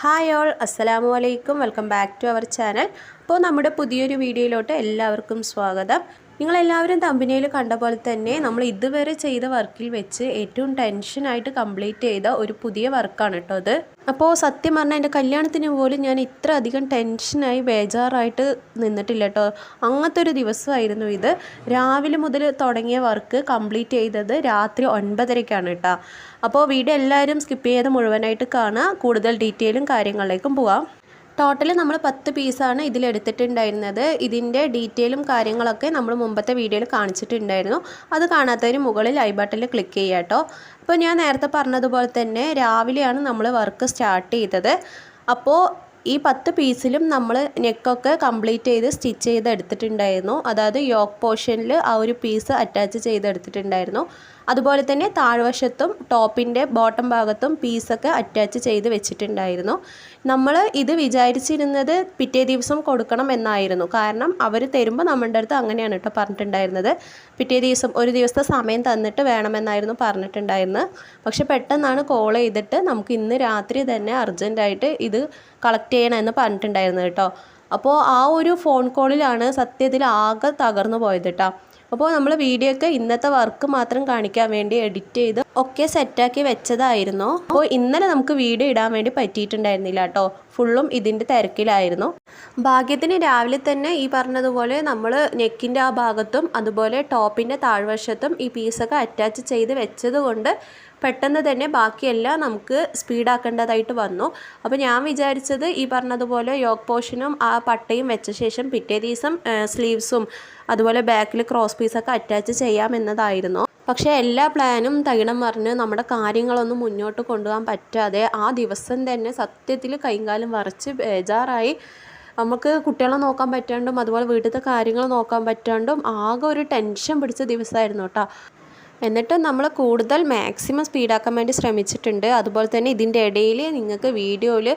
Hi all, അസ്സലാമു അലൈക്കും. Welcome back to our channel. അപ്പോൾ നമ്മുടെ പുതിയൊരു വീഡിയോയിലോട്ട് എല്ലാവർക്കും സ്വാഗതം. നിങ്ങളെല്ലാവരും തമ്പനയിൽ കണ്ട പോലെ തന്നെ നമ്മൾ ഇതുവരെ ചെയ്ത വർക്കിൽ വെച്ച് ഏറ്റവും ടെൻഷനായിട്ട് കംപ്ലീറ്റ് ചെയ്ത ഒരു പുതിയ വർക്കാണ് കേട്ടോ അത്. അപ്പോൾ സത്യം പറഞ്ഞാൽ എൻ്റെ കല്യാണത്തിന് പോലും ഞാൻ ഇത്ര അധികം ടെൻഷനായി ബേജാറായിട്ട് നിന്നിട്ടില്ല കേട്ടോ. അങ്ങനത്തെ ഒരു ദിവസമായിരുന്നു ഇത്. രാവിലെ മുതൽ തുടങ്ങിയ വർക്ക് കംപ്ലീറ്റ് ചെയ്തത് രാത്രി 9:30-ക്കാണ് കേട്ടോ. അപ്പോൾ വീഡിയോ എല്ലാവരും സ്കിപ്പ് ചെയ്ത് മുഴുവനായിട്ട് കാണുക. കൂടുതൽ ഡീറ്റെയിലും കാര്യങ്ങളിലേക്കും പോവാം. ടോട്ടൽ നമ്മൾ 10 പീസാണ് ഇതിലെടുത്തിട്ടുണ്ടായിരുന്നത്. ഇതിൻ്റെ ഡീറ്റെയിലും കാര്യങ്ങളൊക്കെ നമ്മൾ മുമ്പത്തെ വീഡിയോയിൽ കാണിച്ചിട്ടുണ്ടായിരുന്നു. അത് കാണാത്തവർ മുകളിൽ ഐ ബട്ടണിൽ ക്ലിക്ക് ചെയ്യുക കേട്ടോ. അപ്പോൾ ഞാൻ നേരത്തെ പറഞ്ഞതുപോലെ തന്നെ രാവിലെയാണ് നമ്മൾ വർക്ക് സ്റ്റാർട്ട് ചെയ്തത്. അപ്പോൾ ഈ 10 പീസിലും നമ്മൾ നെക്കൊക്കെ കംപ്ലീറ്റ് ചെയ്ത് സ്റ്റിച്ച് ചെയ്തെടുത്തിട്ടുണ്ടായിരുന്നു. അതായത് യോക്ക് പോർഷനിൽ ആ ഒരു പീസ് അറ്റാച്ച് ചെയ്തെടുത്തിട്ടുണ്ടായിരുന്നു. അതുപോലെ തന്നെ താഴ്വശത്തും ടോപ്പിൻ്റെ ബോട്ടം ഭാഗത്തും പീസൊക്കെ അറ്റാച്ച് ചെയ്ത് വെച്ചിട്ടുണ്ടായിരുന്നു. നമ്മൾ ഇത് വിചാരിച്ചിരുന്നത് പിറ്റേ ദിവസം കൊടുക്കണം എന്നായിരുന്നു. കാരണം അവർ തരുമ്പോൾ നമ്മളുടെ അടുത്ത് അങ്ങനെയാണ് കേട്ടോ പറഞ്ഞിട്ടുണ്ടായിരുന്നത്. പിറ്റേ ദിവസം ഒരു ദിവസത്തെ സമയം തന്നിട്ട് വേണമെന്നായിരുന്നു പറഞ്ഞിട്ടുണ്ടായിരുന്നത്. പക്ഷെ പെട്ടെന്നാണ് കോൾ ചെയ്തിട്ട് നമുക്ക് ഇന്ന് രാത്രി തന്നെ അർജൻറ്റായിട്ട് ഇത് കളക്ട് ചെയ്യണമെന്ന് പറഞ്ഞിട്ടുണ്ടായിരുന്നത് കേട്ടോ. അപ്പോൾ ആ ഒരു ഫോൺ കോളിലാണ് സത്യത്തിൽ ആകെ തകർന്നു പോയത് കേട്ടോ. അപ്പോൾ നമ്മൾ വീഡിയോ ഒക്കെ ഇന്നത്തെ വർക്ക് മാത്രം കാണിക്കാൻ വേണ്ടി എഡിറ്റ് ചെയ്ത് ഒക്കെ സെറ്റാക്കി വെച്ചതായിരുന്നു. അപ്പോൾ ഇന്നലെ നമുക്ക് വീഡിയോ ഇടാൻ വേണ്ടി പറ്റിയിട്ടുണ്ടായിരുന്നില്ല കേട്ടോ. ഫുള്ളും ഇതിൻ്റെ തിരക്കിലായിരുന്നു. ഭാഗ്യത്തിന് രാവിലെ തന്നെ ഈ പറഞ്ഞതുപോലെ നമ്മൾ നെക്കിൻ്റെ ആ ഭാഗത്തും അതുപോലെ ടോപ്പിൻ്റെ താഴ്വശത്തും ഈ പീസൊക്കെ അറ്റാച്ച് ചെയ്ത് വെച്ചത് കൊണ്ട് പെട്ടെന്ന് തന്നെ ബാക്കിയെല്ലാം നമുക്ക് സ്പീഡാക്കേണ്ടതായിട്ട് വന്നു. അപ്പോൾ ഞാൻ വിചാരിച്ചത് ഈ പറഞ്ഞതുപോലെ യോക്ക് പോർഷനും ആ പട്ടയും വെച്ച ശേഷം പിറ്റേ ദിവസം സ്ലീവ്സും അതുപോലെ ബാക്കിൽ ക്രോസ് പീസൊക്കെ അറ്റാച്ച് ചെയ്യാമെന്നതായിരുന്നു. പക്ഷേ എല്ലാ പ്ലാനും തകിടം മറിഞ്ഞ് നമ്മുടെ കാര്യങ്ങളൊന്നും മുന്നോട്ട് കൊണ്ടുപോകാൻ പറ്റാതെ ആ ദിവസം തന്നെ സത്യത്തിൽ കൈകാലം വരച്ച് ബേജാറായി. നമുക്ക് കുട്ടികളെ നോക്കാൻ പറ്റാണ്ടും അതുപോലെ വീട്ടിലത്തെ കാര്യങ്ങൾ നോക്കാൻ പറ്റാണ്ടും ആകെ ഒരു ടെൻഷൻ പിടിച്ച ദിവസമായിരുന്നു കേട്ടോ. എന്നിട്ട് നമ്മൾ കൂടുതൽ മാക്സിമം സ്പീഡാക്കാൻ വേണ്ടി ശ്രമിച്ചിട്ടുണ്ട്. അതുപോലെ തന്നെ ഇതിൻ്റെ ഇടയിൽ നിങ്ങൾക്ക് വീഡിയോയിൽ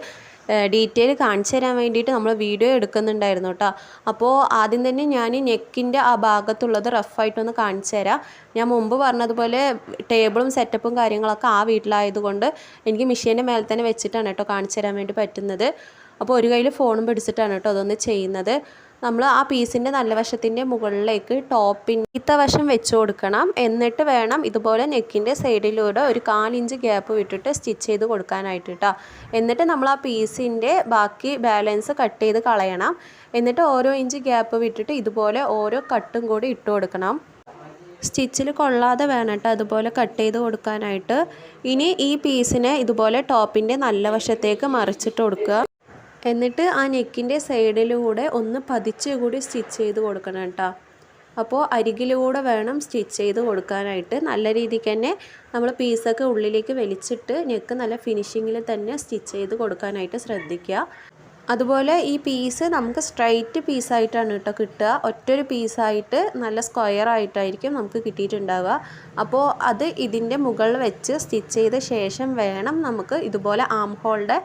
ഡീറ്റെയിൽ കാണിച്ചു തരാൻ വേണ്ടിയിട്ട് നമ്മൾ വീഡിയോ എടുക്കുന്നുണ്ടായിരുന്നു കേട്ടോ. അപ്പോൾ ആദ്യം തന്നെ ഞാൻ നെക്കിൻ്റെ ആ ഭാഗത്തുള്ളത് റഫായിട്ടൊന്ന് കാണിച്ചു തരാം. ഞാൻ മുമ്പ് പറഞ്ഞതുപോലെ ടേബിളും സെറ്റപ്പും കാര്യങ്ങളൊക്കെ ആ വീട്ടിലായതുകൊണ്ട് എനിക്ക് മെഷീൻ്റെ മേലെ തന്നെ വെച്ചിട്ടാണ് കേട്ടോ കാണിച്ചു തരാൻ വേണ്ടി പറ്റുന്നത്. അപ്പോൾ ഒരു കയ്യിൽ ഫോണും പിടിച്ചിട്ടാണ് കേട്ടോ അതൊന്ന് ചെയ്യുന്നത്. നമ്മൾ ആ പീസിൻ്റെ നല്ല വശത്തിൻ്റെ മുകളിലേക്ക് ടോപ്പിൻ്റെ വശം വെച്ച് കൊടുക്കണം. എന്നിട്ട് വേണം ഇതുപോലെ നെക്കിൻ്റെ സൈഡിലൂടെ ഒരു 1/4 ഇഞ്ച് ഗ്യാപ്പ് വിട്ടിട്ട് സ്റ്റിച്ച് ചെയ്ത് കൊടുക്കാനായിട്ട് കേട്ടോ. എന്നിട്ട് നമ്മൾ ആ പീസിൻ്റെ ബാക്കി ബാലൻസ് കട്ട് ചെയ്ത് കളയണം. എന്നിട്ട് ഓരോ ഇഞ്ച് ഗ്യാപ്പ് വിട്ടിട്ട് ഇതുപോലെ ഓരോ കട്ടും കൂടി ഇട്ട് കൊടുക്കണം. സ്റ്റിച്ചിൽ കൊള്ളാതെ വേണം കേട്ടോ അതുപോലെ കട്ട് ചെയ്ത് കൊടുക്കാനായിട്ട്. ഇനി ഈ പീസിനെ ഇതുപോലെ ടോപ്പിൻ്റെ നല്ല വശത്തേക്ക് മറിച്ചിട്ട് കൊടുക്കുക. എന്നിട്ട് ആ നെക്കിൻ്റെ സൈഡിലൂടെ ഒന്ന് പതിച്ച് കൂടി സ്റ്റിച്ച് ചെയ്ത് കൊടുക്കണം കേട്ടോ. അപ്പോൾ അരികിലൂടെ വേണം സ്റ്റിച്ച് ചെയ്ത് കൊടുക്കാനായിട്ട്. നല്ല രീതിക്ക് തന്നെ നമ്മൾ പീസൊക്കെ ഉള്ളിലേക്ക് വലിച്ചിട്ട് നെക്ക് നല്ല ഫിനിഷിങ്ങിൽ തന്നെ സ്റ്റിച്ച് ചെയ്ത് കൊടുക്കാനായിട്ട് ശ്രദ്ധിക്കുക. അതുപോലെ ഈ പീസ് നമുക്ക് സ്ട്രൈറ്റ് പീസായിട്ടാണ് കേട്ടോ കിട്ടുക. ഒറ്റൊരു പീസായിട്ട് നല്ല സ്ക്വയർ ആയിട്ടായിരിക്കും നമുക്ക് കിട്ടിയിട്ടുണ്ടാവുക. അപ്പോൾ അത് ഇതിൻ്റെ മുകളിൽ വെച്ച് സ്റ്റിച്ച് ചെയ്ത ശേഷം വേണം നമുക്ക് ഇതുപോലെ ആം ഹോളിൻ്റെ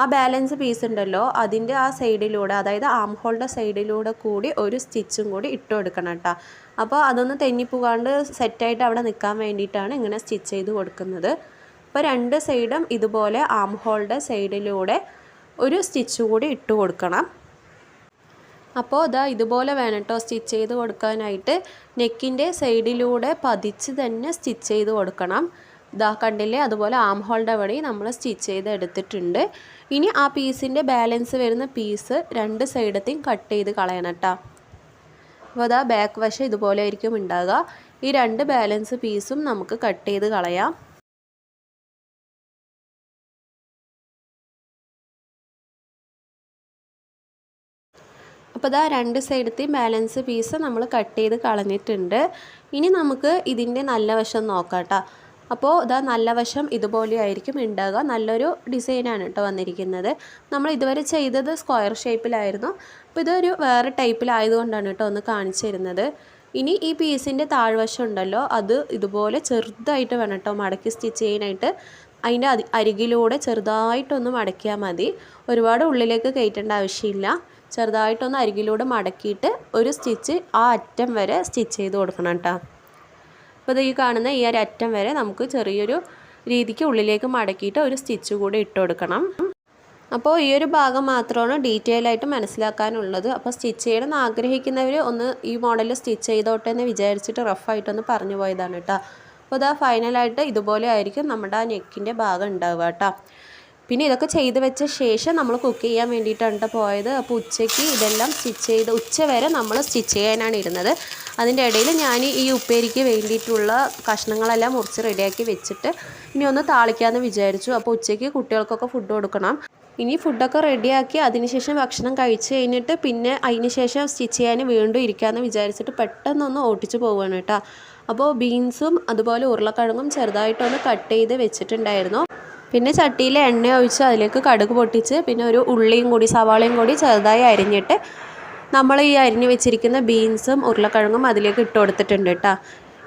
ആ ബാലൻസ് പീസ് ഉണ്ടല്ലോ അതിൻ്റെ ആ സൈഡിലൂടെ, അതായത് ആം ഹോളിൻ്റെ സൈഡിലൂടെ കൂടി ഒരു സ്റ്റിച്ചും കൂടി ഇട്ട് കൊടുക്കണം കേട്ടോ. അപ്പോൾ അതൊന്ന് തെന്നിപ്പോകാണ്ട് സെറ്റായിട്ട് അവിടെ നിൽക്കാൻ വേണ്ടിയിട്ടാണ് ഇങ്ങനെ സ്റ്റിച്ച് ചെയ്ത് കൊടുക്കുന്നത്. അപ്പോൾ 2 സൈഡും ഇതുപോലെ ആം ഹോളിൻ്റെ സൈഡിലൂടെ ഒരു സ്റ്റിച്ച് കൂടി ഇട്ട് കൊടുക്കണം. അപ്പോൾ ഇതുപോലെ വേണം കേട്ടോ സ്റ്റിച്ച് ചെയ്ത് കൊടുക്കാനായിട്ട്. നെക്കിൻ്റെ സൈഡിലൂടെ പതിച്ച് തന്നെ സ്റ്റിച്ച് ചെയ്ത് കൊടുക്കണം. കണ്ടില്ലേ, അതുപോലെ ആം ഹോളിൻ്റെ വഴി നമ്മൾ സ്റ്റിച്ച് ചെയ്ത് എടുത്തിട്ടുണ്ട്. ഇനി ആ പീസിൻ്റെ ബാലൻസ് വരുന്ന പീസ് 2 സൈഡത്തെയും കട്ട് ചെയ്ത് കളയണം കേട്ടോ. അപ്പോൾ ബാക്ക് വശം ഇതുപോലെ ആയിരിക്കും ഉണ്ടാകുക. ഈ 2 ബാലൻസ് പീസും നമുക്ക് കട്ട് ചെയ്ത് കളയാം. അപ്പോൾ 2 സൈഡത്തെയും ബാലൻസ് പീസ് നമ്മൾ കട്ട് ചെയ്ത് കളഞ്ഞിട്ടുണ്ട്. ഇനി നമുക്ക് ഇതിൻ്റെ നല്ല വശം നോക്കാം കേട്ടോ. അപ്പോൾ നല്ല വശം ഇതുപോലെ ആയിരിക്കും ഉണ്ടാകുക. നല്ലൊരു ഡിസൈനാണ് കേട്ടോ വന്നിരിക്കുന്നത്. നമ്മൾ ഇതുവരെ ചെയ്തത് സ്ക്വയർ ഷേപ്പിലായിരുന്നു. അപ്പോൾ ഇതൊരു വേറെ ടൈപ്പിലായതുകൊണ്ടാണ് കേട്ടോ ഒന്ന് കാണിച്ചു തരുന്നത്. ഇനി ഈ പീസിൻ്റെ താഴ്വശം ഉണ്ടല്ലോ അത് ഇതുപോലെ ചെറുതായിട്ട് വേണം കേട്ടോ മടക്കി സ്റ്റിച്ച് ചെയ്യാനായിട്ട്. അതിൻ്റെ അരികിലൂടെ ചെറുതായിട്ടൊന്ന് മടക്കിയാൽ മതി. ഒരുപാട് ഉള്ളിലേക്ക് കയറ്റേണ്ട ആവശ്യമില്ല. ചെറുതായിട്ടൊന്ന് അരികിലൂടെ മടക്കിയിട്ട് ഒരു സ്റ്റിച്ച് ആ അറ്റം വരെ സ്റ്റിച്ച് ചെയ്ത് കൊടുക്കണം കേട്ടോ. അപ്പോൾ ഈ കാണുന്ന ഈ ഒരു അറ്റം വരെ നമുക്ക് ചെറിയൊരു രീതിക്ക് ഉള്ളിലേക്ക് മടക്കിയിട്ട് ഒരു സ്റ്റിച്ച് കൂടി ഇട്ട് കൊടുക്കണം. അപ്പോൾ ഈ ഒരു ഭാഗം മാത്രമാണ് ഡീറ്റെയിൽ ആയിട്ട് മനസ്സിലാക്കാനുള്ളത്. അപ്പോൾ സ്റ്റിച്ച് ചെയ്യണമെന്ന് ആഗ്രഹിക്കുന്നവർ ഒന്ന് ഈ മോഡലിൽ സ്റ്റിച്ച് ചെയ്തോട്ടെ എന്ന് വിചാരിച്ചിട്ട് റഫായിട്ടൊന്ന് പറഞ്ഞു പോയതാണ് കേട്ടോ. അപ്പോൾ ഇതാ ഫൈനലായിട്ട് ഇതുപോലെ ആയിരിക്കും നമ്മുടെ ആ നെക്കിൻ്റെ ഭാഗം ഉണ്ടാവുക കേട്ടോ. പിന്നെ ഇതൊക്കെ ചെയ്ത് വെച്ച ശേഷം നമ്മൾ കുക്ക് ചെയ്യാൻ വേണ്ടിയിട്ടാണ് പോയത്. അപ്പോൾ ഉച്ചയ്ക്ക് ഇതെല്ലാം സ്റ്റിച്ച് ചെയ്ത് ഉച്ച വരെ നമ്മൾ സ്റ്റിച്ച് ചെയ്യാനാണ് ഇരുന്നത്. അതിൻ്റെ ഇടയിൽ ഞാൻ ഈ ഉപ്പേരിക്ക് വേണ്ടിയിട്ടുള്ള കഷ്ണങ്ങളെല്ലാം മുറിച്ച് റെഡിയാക്കി വെച്ചിട്ട് ഇനി ഒന്ന് താളിക്കാമെന്ന് വിചാരിച്ചു. അപ്പോൾ ഉച്ചയ്ക്ക് കുട്ടികൾക്കൊക്കെ ഫുഡ് കൊടുക്കണം. ഇനി ഫുഡൊക്കെ റെഡിയാക്കി അതിനുശേഷം ഭക്ഷണം കഴിച്ച് കഴിഞ്ഞിട്ട് പിന്നെ അതിന് ശേഷം സ്റ്റിച്ച് ചെയ്യാൻ വീണ്ടും ഇരിക്കാമെന്ന് വിചാരിച്ചിട്ട് പെട്ടെന്നൊന്ന് ഓട്ടിച്ച് പോവുകയാണ് കേട്ടോ. അപ്പോൾ ബീൻസും അതുപോലെ ഉരുളക്കിഴങ്ങും ചെറുതായിട്ടൊന്ന് കട്ട് ചെയ്ത് വെച്ചിട്ടുണ്ടായിരുന്നു. പിന്നെ ചട്ടിയിൽ എണ്ണ ഒഴിച്ച് അതിലേക്ക് കടുക് പൊട്ടിച്ച് പിന്നെ ഒരു ഉള്ളിയും കൂടി സവാളയും കൂടി ചെറുതായി അരിഞ്ഞിട്ട് നമ്മൾ ഈ അരിഞ്ഞ് വെച്ചിരിക്കുന്ന ബീൻസും ഉരുളക്കിഴങ്ങും അതിലേക്ക് ഇട്ട് കൊടുത്തിട്ടുണ്ട് കേട്ടോ.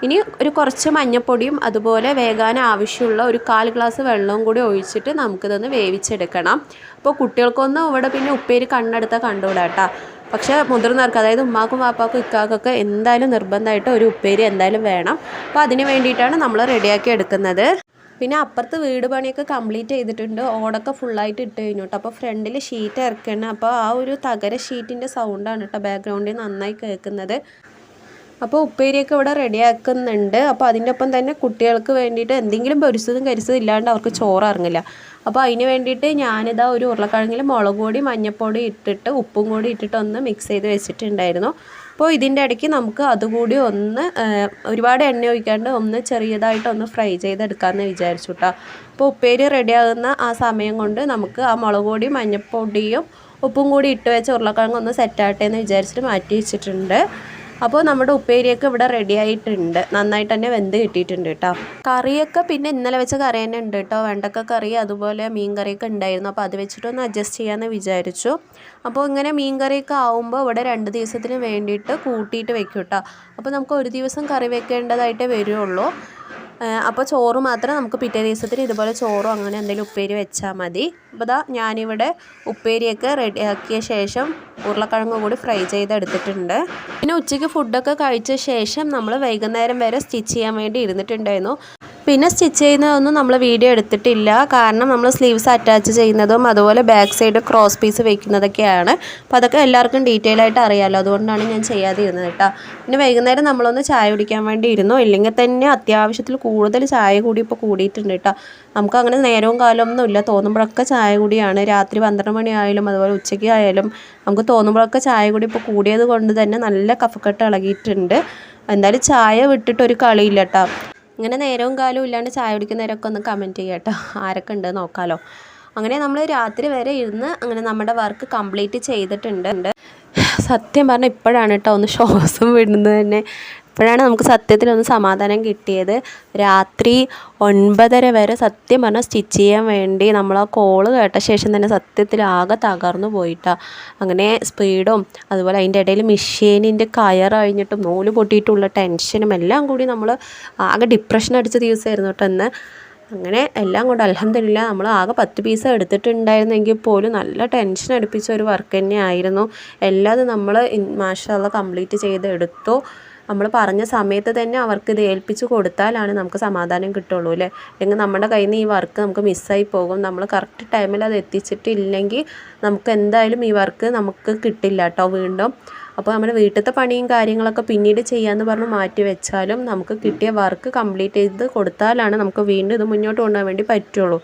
ഇനി ഒരു കുറച്ച് മഞ്ഞൾപ്പൊടിയും അതുപോലെ വേകാൻ ആവശ്യമുള്ള ഒരു 1/4 ഗ്ലാസ് വെള്ളവും കൂടി ഒഴിച്ചിട്ട് നമുക്കിതൊന്ന് വേവിച്ചെടുക്കണം. അപ്പോൾ കുട്ടികൾക്കൊന്നും ഇവിടെ പിന്നെ ഉപ്പേരി കണ്ണെടുത്താൽ കണ്ടുകൂടാ കേട്ടോ. പക്ഷേ മുതിർന്നവർക്ക് അതായത് ഉമ്മാക്കും വാപ്പാക്കും ഇക്കാക്കൊക്കെ എന്തായാലും നിർബന്ധമായിട്ട് ഒരു ഉപ്പേരി എന്തായാലും വേണം. അപ്പോൾ അതിന് വേണ്ടിയിട്ടാണ് നമ്മൾ റെഡിയാക്കി എടുക്കുന്നത്. പിന്നെ അപ്പുറത്ത് വീട് പണിയൊക്കെ കംപ്ലീറ്റ് ചെയ്തിട്ടുണ്ട്. ഓടൊക്കെ ഫുള്ളായിട്ട് ഇട്ട് കഴിഞ്ഞു കേട്ടോ. അപ്പോൾ ഫ്രണ്ടിൽ ഷീറ്റ് ഇറക്കണം. അപ്പോൾ ആ ഒരു തകര ഷീറ്റിൻ്റെ സൗണ്ടാണ് കേട്ടോ ബാക്ക്ഗ്രൗണ്ടിൽ നന്നായി കേൾക്കുന്നത്. അപ്പോൾ ഉപ്പേരിയൊക്കെ ഇവിടെ റെഡിയാക്കുന്നുണ്ട്. അപ്പോൾ അതിൻ്റെ ഒപ്പം തന്നെ കുട്ടികൾക്ക് വേണ്ടിയിട്ട് എന്തെങ്കിലും പൊരിച്ചതും കരിച്ചതും ഇല്ലാണ്ട് അവർക്ക് ചോറ് ഇറങ്ങില്ല. അപ്പോൾ അതിന് വേണ്ടിയിട്ട് ഞാനിതാ ഒരു ഉരുളക്കിഴങ്ങിൽ മുളക് പൊടി മഞ്ഞൾപ്പൊടി ഇട്ടിട്ട് ഉപ്പും കൂടി ഇട്ടിട്ട് ഒന്ന് മിക്സ് ചെയ്ത് വെച്ചിട്ടുണ്ടായിരുന്നു. അപ്പോൾ ഇതിൻ്റെ ഇടയ്ക്ക് നമുക്ക് അതുകൂടി ഒന്ന് ഒരുപാട് എണ്ണ ഒഴിക്കാണ്ട് ഒന്ന് ചെറിയതായിട്ടൊന്ന് ഫ്രൈ ചെയ്തെടുക്കാമെന്ന് വിചാരിച്ചു കേട്ടോ. അപ്പോൾ ഉപ്പേരി റെഡിയാകുന്ന ആ സമയം കൊണ്ട് നമുക്ക് ആ മുളക് പൊടി മഞ്ഞൾപ്പൊടിയും ഉപ്പും കൂടി ഇട്ട് വെച്ച് ഉരുളക്കിഴങ്ങ് ഒന്ന് സെറ്റാകട്ടെ എന്ന് വിചാരിച്ചിട്ട് മാറ്റി വെച്ചിട്ടുണ്ട്. അപ്പോൾ നമ്മുടെ ഉപ്പേരിയൊക്കെ ഇവിടെ റെഡി ആയിട്ടുണ്ട്. നന്നായിട്ട് തന്നെ വെന്ത് കിട്ടിയിട്ടുണ്ട് കേട്ടോ. കറിയൊക്കെ പിന്നെ ഇന്നലെ വെച്ച കറി തന്നെ ഉണ്ട് കേട്ടോ. വെണ്ടക്ക കറി അതുപോലെ മീൻ കറിയൊക്കെ ഉണ്ടായിരുന്നു. അപ്പോൾ അത് വെച്ചിട്ടൊന്ന് അഡ്ജസ്റ്റ് ചെയ്യാമെന്ന് വിചാരിച്ചു. അപ്പോൾ ഇങ്ങനെ മീൻ കറിയൊക്കെ ആവുമ്പോൾ ഇവിടെ 2 ദിവസത്തിന് വേണ്ടിയിട്ട് കൂട്ടിയിട്ട് വെക്കും കേട്ടോ. അപ്പോൾ നമുക്ക് ഒരു ദിവസം കറി വെക്കേണ്ടതായിട്ടേ വരുള്ളൂ. അപ്പോൾ ചോറ് മാത്രം നമുക്ക് പിറ്റേ ദിവസത്തിന് ഇതുപോലെ ചോറും അങ്ങനെ എന്തെങ്കിലും ഉപ്പേരി വെച്ചാൽ മതി. അപ്പോൾ ഇതാ ഞാനിവിടെ ഉപ്പേരിയൊക്കെ റെഡിയാക്കിയ ശേഷം ഉരുളക്കിഴങ്ങ് കൂടി ഫ്രൈ ചെയ്തെടുത്തിട്ടുണ്ട്. പിന്നെ ഉച്ചയ്ക്ക് ഫുഡൊക്കെ കഴിച്ച ശേഷം നമ്മൾ വൈകുന്നേരം വരെ സ്റ്റിച്ച് ചെയ്യാൻ വേണ്ടി ഇരുന്നിട്ടുണ്ടായിരുന്നു. പിന്നെ സ്റ്റിച്ച് ചെയ്യുന്നതൊന്നും നമ്മൾ വീഡിയോ എടുത്തിട്ടില്ല. കാരണം നമ്മൾ സ്ലീവ്സ് അറ്റാച്ച് ചെയ്യുന്നതും അതുപോലെ ബാക്ക് സൈഡ് ക്രോസ് പീസ് വെക്കുന്നതൊക്കെയാണ്. അപ്പോൾ അതൊക്കെ എല്ലാവർക്കും ഡീറ്റെയിൽ ആയിട്ട് അറിയാമല്ലോ. അതുകൊണ്ടാണ് ഞാൻ ചെയ്യാതെ ഇരുന്നത് കേട്ടോ. പിന്നെ വൈകുന്നേരം നമ്മളൊന്ന് ചായ കുടിക്കാൻ വേണ്ടി ഇരുന്നു. ഇല്ലെങ്കിൽ തന്നെ അത്യാവശ്യത്തിൽ കൂടുതൽ ചായ കൂടി ഇപ്പോൾ കൂടിയിട്ടുണ്ട് കേട്ടോ. നമുക്ക് അങ്ങനെ നേരവും കാലമൊന്നും ഇല്ല. തോന്നുമ്പോഴൊക്കെ ചായ കൂടിയാണ്. രാത്രി 12 മണി ആയാലും അതുപോലെ ഉച്ചയ്ക്ക് ആയാലും നമുക്ക് തോന്നുമ്പോഴൊക്കെ ചായ കൂടി ഇപ്പോൾ കൂടിയത് കൊണ്ട് തന്നെ നല്ല കഫക്കെട്ട് ഇളകിയിട്ടുണ്ട്. എന്തായാലും ചായ വിട്ടിട്ടൊരു കളിയില്ല കേട്ടോ. ഇങ്ങനെ നേരവും കാലവും ഇല്ലാണ്ട് ചായ കുടിക്കുന്നവരൊക്കെ ഒന്ന് കമൻറ്റ് ചെയ്യുക കേട്ടോ. ആരൊക്കെ ഉണ്ട് നോക്കാമല്ലോ. അങ്ങനെ നമ്മൾ രാത്രി വരെ ഇരുന്ന് അങ്ങനെ നമ്മുടെ വർക്ക് കംപ്ലീറ്റ് ചെയ്തിട്ടുണ്ട്. സത്യം പറഞ്ഞാൽ ഇപ്പോഴാണ് കേട്ടോ ഒന്ന് ശ്വാസം വിടുന്നത് തന്നെ. ഇപ്പോഴാണ് നമുക്ക് സത്യത്തിലൊന്ന് സമാധാനം കിട്ടിയത്. രാത്രി 9:30 വരെ സത്യം പറഞ്ഞാൽ സ്റ്റിച്ച് ചെയ്യാൻ വേണ്ടി നമ്മൾ ആ കോള് കേട്ട ശേഷം തന്നെ സത്യത്തിൽ ആകെ തകർന്നു പോയിട്ടാണ്. അങ്ങനെ സ്പീഡും അതുപോലെ അതിൻ്റെ ഇടയിൽ മെഷീനിൻ്റെ കയർ കഴിഞ്ഞിട്ടും നൂല് പൊട്ടിയിട്ടുള്ള ടെൻഷനും എല്ലാം കൂടി നമ്മൾ ആകെ ഡിപ്രഷൻ അടിച്ച ദിവസമായിരുന്നു കേട്ടോ ഇന്ന്. അങ്ങനെ എല്ലാം കൊണ്ട് അൽഹംദുലില്ലാ നമ്മൾ ആകെ 10 പീസ് എടുത്തിട്ടുണ്ടായിരുന്നെങ്കിൽ പോലും നല്ല ടെൻഷൻ അടുപ്പിച്ച ഒരു വർക്ക് തന്നെ ആയിരുന്നു. എല്ലാതും നമ്മൾ മാഷാഅല്ലാഹ് കംപ്ലീറ്റ് ചെയ്തെടുത്തു. നമ്മൾ പറഞ്ഞ സമയത്ത് തന്നെ അവർക്ക് ഇത് ഏൽപ്പിച്ച് കൊടുത്താലാണ് നമുക്ക് സമാധാനം കിട്ടുള്ളൂ അല്ലേ. അല്ലെങ്കിൽ നമ്മുടെ കയ്യിൽ നിന്ന് ഈ വർക്ക് നമുക്ക് മിസ്സായി പോകും. നമ്മൾ കറക്റ്റ് ടൈമിൽ അത് എത്തിച്ചിട്ടില്ലെങ്കിൽ നമുക്ക് എന്തായാലും ഈ വർക്ക് നമുക്ക് കിട്ടില്ല കേട്ടോ വീണ്ടും. അപ്പോൾ നമ്മുടെ വീട്ടിലത്തെ പണിയും കാര്യങ്ങളൊക്കെ പിന്നീട് ചെയ്യാമെന്ന് പറഞ്ഞ് മാറ്റി വെച്ചാലും നമുക്ക് കിട്ടിയ വർക്ക് കംപ്ലീറ്റ് ചെയ്ത് കൊടുത്താലാണ് നമുക്ക് വീണ്ടും ഇത് മുന്നോട്ട് കൊണ്ടുപോകാൻ വേണ്ടി പറ്റുള്ളൂ.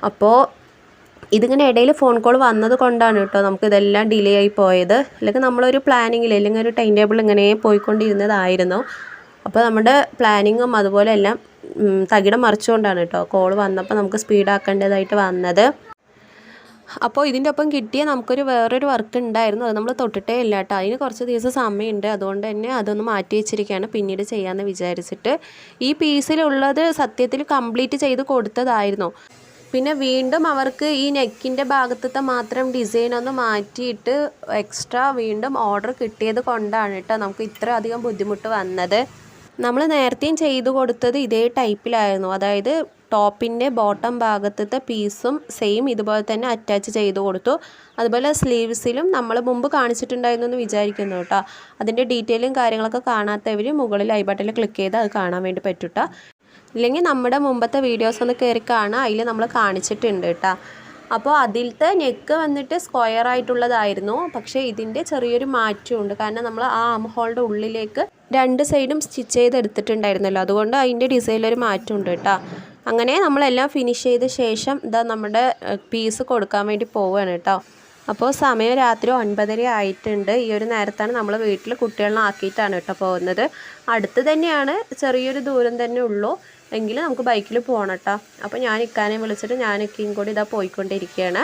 അപ്പോൾ ഇതിങ്ങനെ ഇടയിൽ ഫോൺ കോൾ വന്നത് കൊണ്ടാണ് കേട്ടോ നമുക്കിതെല്ലാം ഡിലേ ആയി പോയത്. അല്ലെങ്കിൽ നമ്മളൊരു പ്ലാനിങ്ങിൽ അല്ലെങ്കിൽ ഒരു ടൈം ടേബിൾ ഇങ്ങനെ പോയിക്കൊണ്ടിരുന്നതായിരുന്നു. അപ്പോൾ നമ്മുടെ പ്ലാനിങ്ങും അതുപോലെ എല്ലാം തകിടം മറിച്ചുകൊണ്ടാണ് കേട്ടോ കോൾ വന്നപ്പോൾ നമുക്ക് സ്പീഡാക്കേണ്ടതായിട്ട് വന്നത്. അപ്പോൾ ഇതിൻ്റെ ഒപ്പം കിട്ടിയ നമുക്കൊരു വേറൊരു വർക്ക് ഉണ്ടായിരുന്നു. അത് നമ്മൾ തൊട്ടിട്ടേ ഇല്ല കേട്ടോ. അതിന് കുറച്ച് ദിവസം സമയമുണ്ട്. അതുകൊണ്ട് തന്നെ അതൊന്ന് മാറ്റി വെച്ചിരിക്കുകയാണ് പിന്നീട് ചെയ്യാമെന്ന് വിചാരിച്ചിട്ട്. ഈ പീസിലുള്ളത് സത്യത്തിൽ കംപ്ലീറ്റ് ചെയ്ത് കൊടുത്തതായിരുന്നു. പിന്നെ വീണ്ടും അവർക്ക് ഈ നെക്കിൻ്റെ ഭാഗത്തത്തെ മാത്രം ഡിസൈനൊന്ന് മാറ്റിയിട്ട് എക്സ്ട്രാ വീണ്ടും ഓർഡർ കിട്ടിയത് കൊണ്ടാണ് കേട്ടോ നമുക്ക് ഇത്ര അധികം ബുദ്ധിമുട്ട് വന്നത്. നമ്മൾ നേരത്തെയും ചെയ്തു കൊടുത്തത് ഇതേ ടൈപ്പിലായിരുന്നു. അതായത് ടോപ്പിൻ്റെ ബോട്ടം ഭാഗത്തത്തെ പീസും സെയിം ഇതുപോലെ തന്നെ അറ്റാച്ച് ചെയ്ത് കൊടുത്തു. അതുപോലെ സ്ലീവ്സിലും നമ്മൾ മുമ്പ് കാണിച്ചിട്ടുണ്ടായിരുന്നു എന്ന് വിചാരിക്കുന്നു കേട്ടോ. അതിൻ്റെ ഡീറ്റെയിലും കാര്യങ്ങളൊക്കെ കാണാത്തവർ മുകളിൽ ഐ ബട്ടണിൽ ക്ലിക്ക് ചെയ്ത് അത് കാണാൻ വേണ്ടി പറ്റും കേട്ടോ. ഇല്ലെങ്കിൽ നമ്മുടെ മുമ്പത്തെ വീഡിയോസ് ഒന്ന് കയറി കാണാം. അതിൽ നമ്മൾ കാണിച്ചിട്ടുണ്ട് കേട്ടോ. അപ്പോൾ അതിലത്തെ നെക്ക് വന്നിട്ട് സ്ക്വയർ ആയിട്ടുള്ളതായിരുന്നു. പക്ഷേ ഇതിൻ്റെ ചെറിയൊരു മാറ്റമുണ്ട്. കാരണം നമ്മൾ ആ ആം ഹോളിൻ്റെ ഉള്ളിലേക്ക് 2 സൈഡും സ്റ്റിച്ച് ചെയ്തെടുത്തിട്ടുണ്ടായിരുന്നല്ലോ, അതുകൊണ്ട് അതിൻ്റെ ഡിസൈനിലൊരു മാറ്റമുണ്ട് കേട്ടോ. അങ്ങനെ നമ്മളെല്ലാം ഫിനിഷ് ചെയ്ത ശേഷം ഇതാ നമ്മുടെ പീസ് കൊടുക്കാൻ വേണ്ടി പോവുകയാണ് കേട്ടോ. അപ്പോൾ സമയം രാത്രി 9:30 ആയിട്ടുണ്ട്. ഈ ഒരു നേരത്താണ് നമ്മൾ വീട്ടിൽ കുട്ടികളെ ആക്കിയിട്ടാണ് കേട്ടോ പോകുന്നത്. അടുത്ത് തന്നെയാണ്, ചെറിയൊരു ദൂരം തന്നെ ഉള്ളൂ, എങ്കിലും നമുക്ക് ബൈക്കിൽ പോകണം കേട്ടോ. അപ്പോൾ ഞാൻ ഇക്കാനെ വിളിച്ചിട്ട് ഞാനൊക്കെയും കൂടി ഇതാ പോയിക്കൊണ്ടിരിക്കുകയാണ്.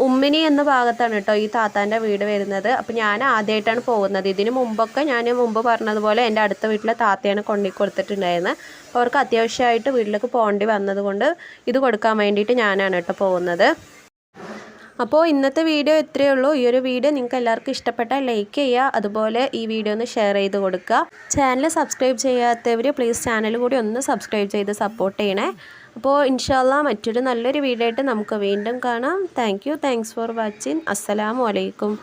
ഉമ്മിനി എന്ന ഭാഗത്താണ് കേട്ടോ ഈ താത്താൻ്റെ വീട് വരുന്നത്. അപ്പോൾ ഞാൻ ആദ്യമായിട്ടാണ് പോകുന്നത്. ഇതിന് മുമ്പൊക്കെ ഞാൻ മുമ്പ് പറഞ്ഞതുപോലെ എൻ്റെ അടുത്ത വീട്ടിലെ താത്തയാണ് കൊണ്ടു കൊടുത്തിട്ടുണ്ടായിരുന്നത്. അപ്പോൾ അവർക്ക് അത്യാവശ്യമായിട്ട് വീട്ടിലേക്ക് പോകേണ്ടി വന്നതുകൊണ്ട് ഇത് കൊടുക്കാൻ വേണ്ടിയിട്ട് ഞാനാണ് കേട്ടോ പോകുന്നത്. അപ്പോൾ ഇന്നത്തെ വീഡിയോ ഇത്രയേ ഉള്ളൂ. ഈ ഒരു വീഡിയോ നിങ്ങൾക്ക് എല്ലാവർക്കും ഇഷ്ടപ്പെട്ടാൽ ലൈക്ക് ചെയ്യുക, അതുപോലെ ഈ വീഡിയോ ഒന്ന് ഷെയർ ചെയ്ത് കൊടുക്കുക. ചാനൽ സബ്സ്ക്രൈബ് ചെയ്യാത്തവർ പ്ലീസ് ചാനൽ കൂടി ഒന്ന് സബ്സ്ക്രൈബ് ചെയ്ത് സപ്പോർട്ട് ചെയ്യണേ. അപ്പോൾ ഇൻഷാ അല്ലാഹ് മറ്റൊരു നല്ലൊരു വീഡിയോ ആയിട്ട് നമുക്ക് വീണ്ടും കാണാം. Thanks for watching. അസ്സലാമു അലൈക്കും.